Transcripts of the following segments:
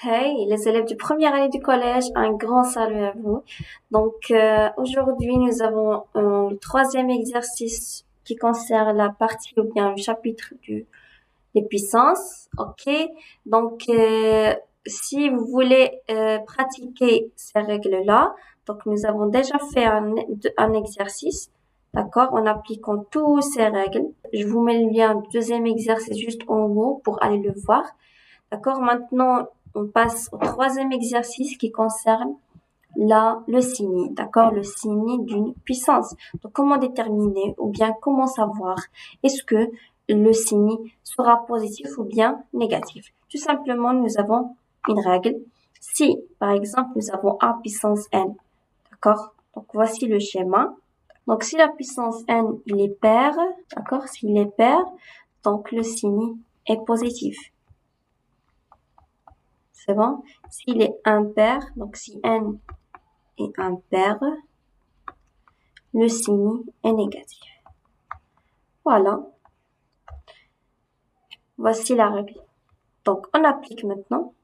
Hey, les élèves de première année du collège, un grand salut à vous. Donc, aujourd'hui, nous avons le troisième exercice qui concerne la partie ou bien le chapitre des puissances. OK? Donc, si vous voulez pratiquer ces règles-là, donc nous avons déjà fait un exercice, d'accord, en appliquant toutes ces règles. Je vous mets le lien du deuxième exercice juste en haut pour aller le voir. D'accord? Maintenant, on passe au troisième exercice qui concerne le signe. D'accord? Le signe d'une puissance. Donc, comment déterminer ou bien comment savoir est-ce que le signe sera positif ou bien négatif? Tout simplement, nous avons une règle. Si, par exemple, nous avons A puissance n, d'accord? Donc, voici le schéma. Donc, si la puissance n, il est pair, d'accord? S'il est pair, donc le signe est positif. C'est bon? S'il est impair, donc si n est impair, le signe est négatif. Voilà. Voici la règle. Donc, on applique maintenant.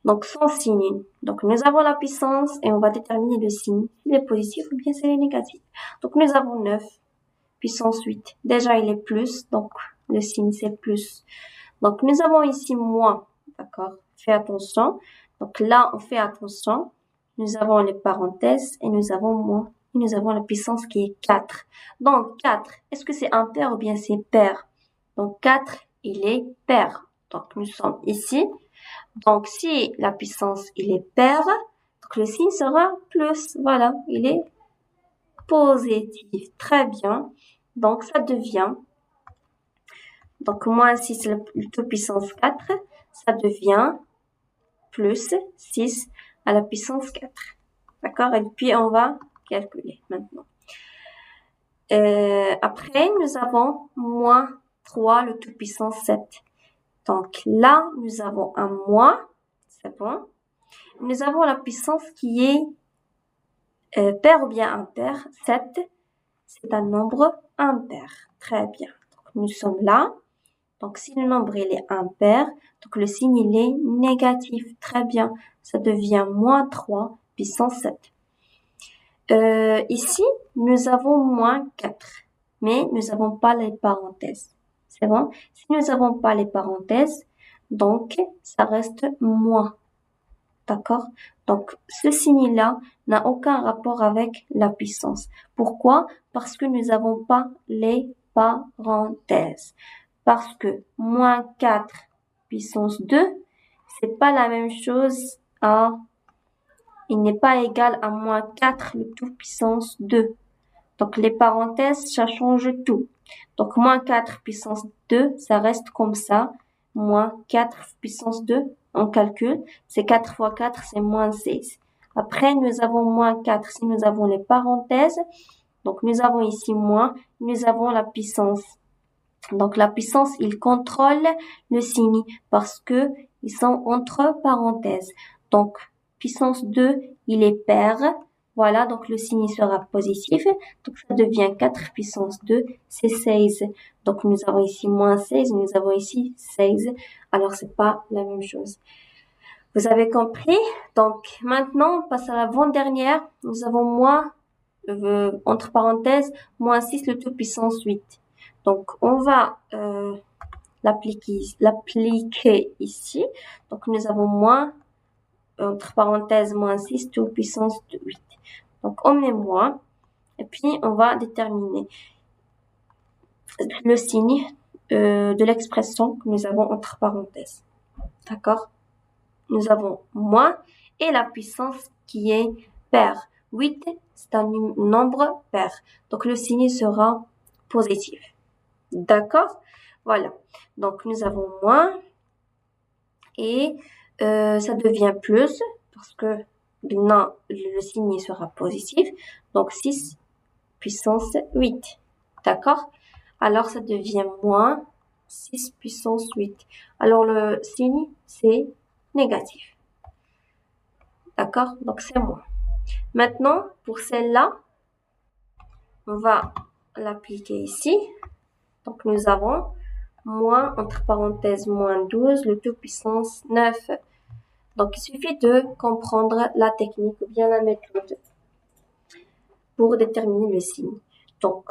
Donc, son signe. Donc, nous avons la puissance et on va déterminer le signe. S'il est positif ou bien s'il est négatif. Donc, nous avons 9, puissance 8. Déjà, il est plus, donc le signe c'est plus. Donc, nous avons ici moins. D'accord? Fais attention. Donc là, on fait attention. Nous avons les parenthèses et nous avons moins. Et nous avons la puissance qui est 4. Donc 4, est-ce que c'est impair ou bien c'est pair? Donc 4, il est pair. Donc nous sommes ici. Donc si la puissance, il est pair, donc le signe sera plus. Voilà, il est positif. Très bien. Donc ça devient, donc moins 6, le tout puissance 4, ça devient plus 6 à la puissance 4. D'accord? Et puis, on va calculer maintenant. Après, nous avons moins 3, le tout puissance 7. Donc là, nous avons un moins. C'est bon. Nous avons la puissance qui est pair ou bien impair. 7, c'est un nombre impair. Très bien. Donc, nous sommes là. Donc, si le nombre il est impair, donc le signe il est négatif. Très bien. Ça devient moins 3 puissance 7. Ici, nous avons moins 4, mais nous n'avons pas les parenthèses. C'est bon? Si nous n'avons pas les parenthèses, donc ça reste moins. D'accord? Donc, ce signe-là n'a aucun rapport avec la puissance. Pourquoi? Parce que nous n'avons pas les parenthèses. Parce que moins 4 puissance 2, c'est pas la même chose il n'est pas égal à moins 4 le tout puissance 2. Donc, les parenthèses, ça change tout. Donc, moins 4 puissance 2, ça reste comme ça. Moins 4 puissance 2, on calcule. C'est 4 fois 4, c'est moins 16. Après, nous avons moins 4 si nous avons les parenthèses. Donc, nous avons ici moins. Nous avons la puissance. Donc, la puissance, il contrôle le signe parce que ils sont entre parenthèses. Donc, puissance 2, il est pair. Voilà, donc le signe sera positif. Donc, ça devient 4 puissance 2, c'est 16. Donc, nous avons ici moins 16, nous avons ici 16. Alors, c'est pas la même chose. Vous avez compris? Donc, maintenant, on passe à l'avant-dernière. Nous avons moins, entre parenthèses, moins 6, le tout puissance 8. Donc, on va l'appliquer ici. Donc, nous avons moins, entre parenthèses, moins 6, tout puissance de 8. Donc, on met moins. Et puis, on va déterminer le signe de l'expression que nous avons entre parenthèses. D'accord? Nous avons moins et la puissance qui est pair. 8, c'est un nombre pair. Donc, le signe sera positif. D'accord? Voilà. Donc, nous avons moins et ça devient plus parce que non, le signe sera positif. Donc, 6 puissance 8. D'accord? Alors, ça devient moins 6 puissance 8. Alors, le signe, c'est négatif. D'accord? Donc, c'est moins. Maintenant, pour celle-là, on va l'appliquer ici. Donc, nous avons moins, entre parenthèses, moins 12, le tout puissance 9. Donc, il suffit de comprendre la technique ou bien la méthode pour déterminer le signe. Donc,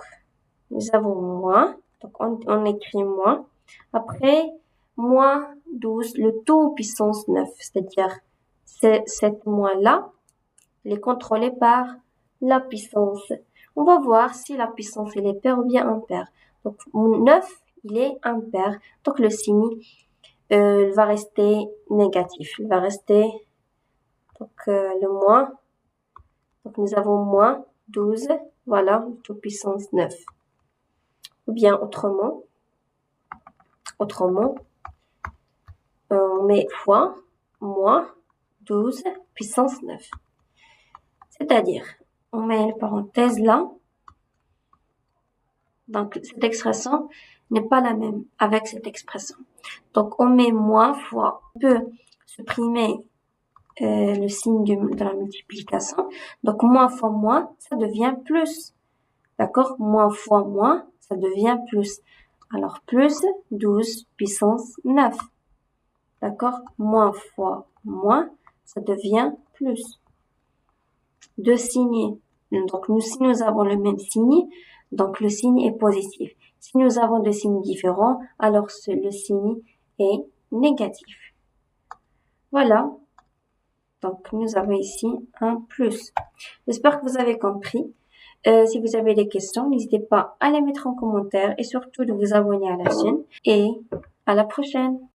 nous avons moins. Donc, on écrit moins. Après, moins 12, le tout puissance 9. C'est-à-dire, cette moins-là, elle est contrôlée par la puissance. On va voir si la puissance elle est paire ou bien impaire. Donc, 9, il est impair. Donc, le signe il va rester négatif. Il va rester donc le moins. Donc, nous avons moins 12. Voilà, tout puissance 9. Ou bien autrement, on met fois moins 12 puissance 9. C'est-à-dire, on met une parenthèse là. Donc, cette expression n'est pas la même avec cette expression. Donc, on met moins fois. On peut supprimer le signe de la multiplication. Donc, moins fois moins, ça devient plus. D'accord? Moins fois moins, ça devient plus. Alors, plus 12 puissance 9. D'accord? Moins fois moins, ça devient plus. Deux signes. Donc, si nous avons le même signe, donc le signe est positif. Si nous avons deux signes différents, alors le signe est négatif. Voilà. Donc, nous avons ici un plus. J'espère que vous avez compris. Si vous avez des questions, n'hésitez pas à les mettre en commentaire et surtout de vous abonner à la chaîne. Et à la prochaine.